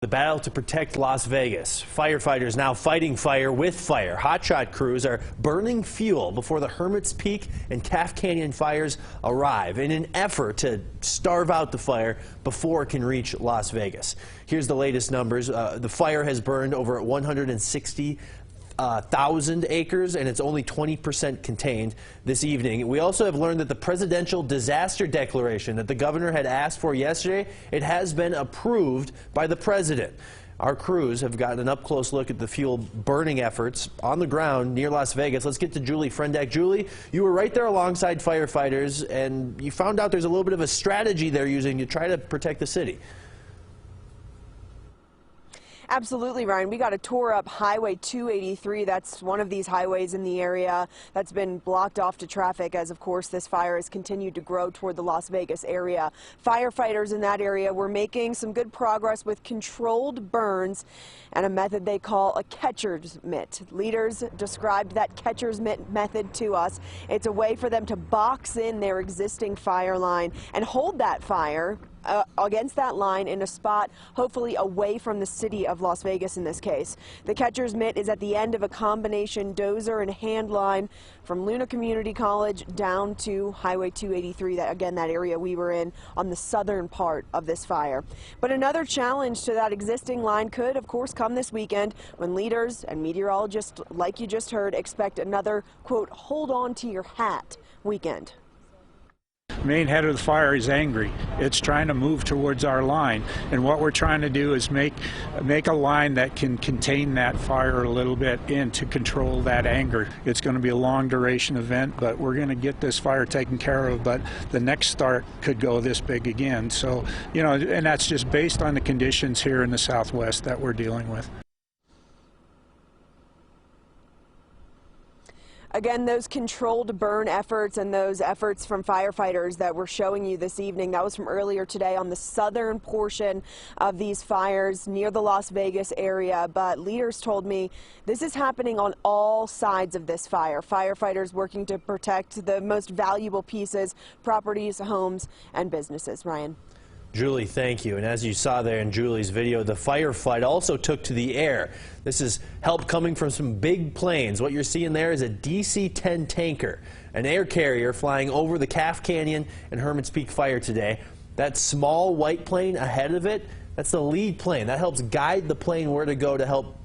The battle to protect Las Vegas. Firefighters now fighting fire with fire. Hotshot crews are burning fuel before the Hermits Peak and Calf Canyon fires arrive in an effort to starve out the fire before it can reach Las Vegas. Here's the latest numbers. The fire has burned over 160,000 acres, and it's only 20% contained this evening. We also have learned that the presidential disaster declaration that the governor had asked for yesterday, it has been approved by the president. Our crews have gotten an up-close look at the fuel burning efforts on the ground near Las Vegas. Let's get to Julie Frendeck. Julie, you were right there alongside firefighters, and you found out there's a little bit of a strategy they're using to try to protect the city. Absolutely, Ryan. We got a tour up Highway 283. That's one of these highways in the area that's been blocked off to traffic as, of course, this fire has continued to grow toward the Las Vegas area. Firefighters in that area were making some good progress with controlled burns and a method they call a catcher's mitt. Leaders described that catcher's mitt method to us. It's a way for them to box in their existing fire line and hold that fire against that line in a spot hopefully away from the city of Las Vegas in this case. The catcher's mitt is at the end of a combination dozer and hand line from Luna Community College down to Highway 283, that area we were in on the southern part of this fire. But another challenge to that existing line could, of course, come this weekend when leaders and meteorologists, like you just heard, expect another, quote, hold on to your hat weekend. The main head of the fire is angry. It's trying to move towards our line, and what we're trying to do is make a line that can contain that fire a little bit in to control that anger. It's going to be a long duration event, but we're going to get this fire taken care of, but the next start could go this big again. So, you know, and that's just based on the conditions here in the Southwest that we're dealing with. Again, those controlled burn efforts and those efforts from firefighters that we're showing you this evening, that was from earlier today on the southern portion of these fires near the Las Vegas area. But leaders told me this is happening on all sides of this fire. Firefighters working to protect the most valuable pieces, properties, homes, and businesses. Ryan. Julie, thank you. And as you saw there in Julie's video, the firefight also took to the air. This is help coming from some big planes. What you're seeing there is a DC-10 tanker, an air carrier flying over the Calf Canyon and Hermits Peak fire today. That small white plane ahead of it, that's the lead plane. That helps guide the plane where to go to help,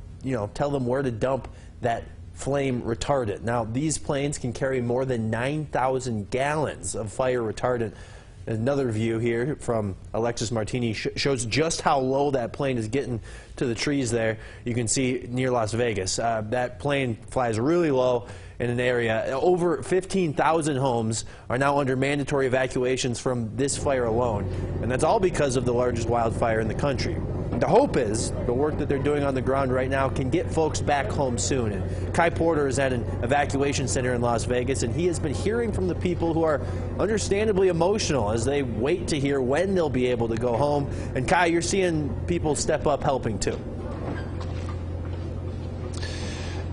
tell them where to dump that flame retardant. Now, these planes can carry more than 9,000 gallons of fire retardant. Another view here from Alexis Martini shows just how low that plane is getting to the trees there. You can see near Las Vegas. That plane flies really low in an area. Over 15,000 homes are now under mandatory evacuations from this fire alone. And that's all because of the largest wildfire in the country. The hope is the work that they're doing on the ground right now can get folks back home soon. And Kai Porter is at an evacuation center in Las Vegas, and he has been hearing from the people who are understandably emotional as they wait to hear when they'll be able to go home. And Kai, you're seeing people step up helping too.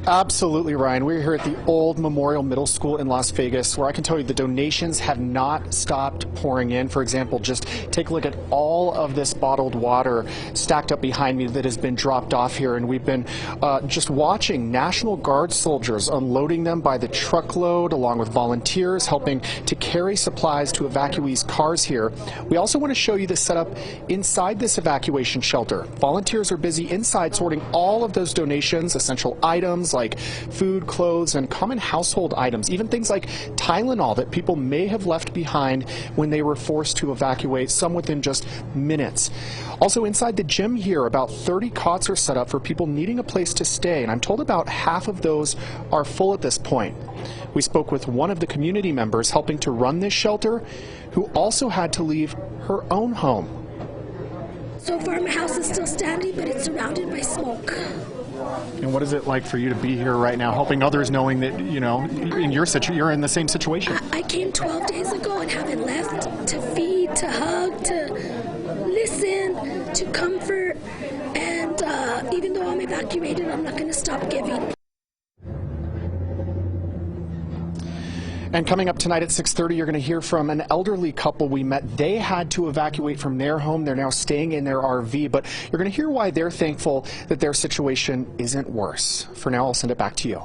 Absolutely, Ryan. We're here at the old Memorial Middle School in Las Vegas, where I can tell you the donations have not stopped pouring in. For example, just take a look at all of this bottled water stacked up behind me that has been dropped off here, and we've been just watching National Guard soldiers unloading them by the truckload, along with volunteers helping to carry supplies to evacuees' cars here. We also want to show you the setup inside this evacuation shelter. Volunteers are busy inside sorting all of those donations, essential items like food, clothes, and common household items, even things like Tylenol that people may have left behind when they were forced to evacuate, some within just minutes. Also inside the gym here, about 30 cots are set up for people needing a place to stay, and I'm told about half of those are full at this point. We spoke with one of the community members helping to run this shelter, who also had to leave her own home. So far my house is still standing, but it's surrounded by smoke. And what is it like for you to be here right now, helping others, knowing that, you're in the same situation? I came 12 days ago and haven't left to feed, to hug, to listen, to comfort. And even though I'm evacuated, I'm not going to stop giving. And coming up tonight at 6:30, you're going to hear from an elderly couple we met. They had to evacuate from their home. They're now staying in their RV, but you're going to hear why they're thankful that their situation isn't worse. For now, I'll send it back to you.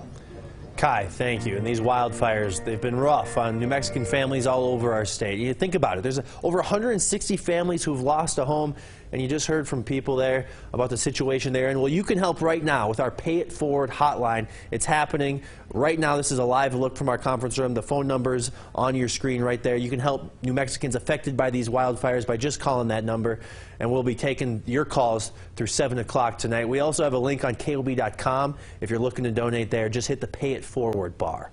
Kai, thank you. And these wildfires, they've been rough on New Mexican families all over our state. You think about it. There's over 160 families who've lost a home, and you just heard from people there about the situation they're in. Well, you can help right now with our Pay It Forward hotline. It's happening right now. This is a live look from our conference room. The phone number's on your screen right there. You can help New Mexicans affected by these wildfires by just calling that number, and we'll be taking your calls through 7 o'clock tonight. We also have a link on KOB.com. If you're looking to donate there, just hit the Pay It Forward bar.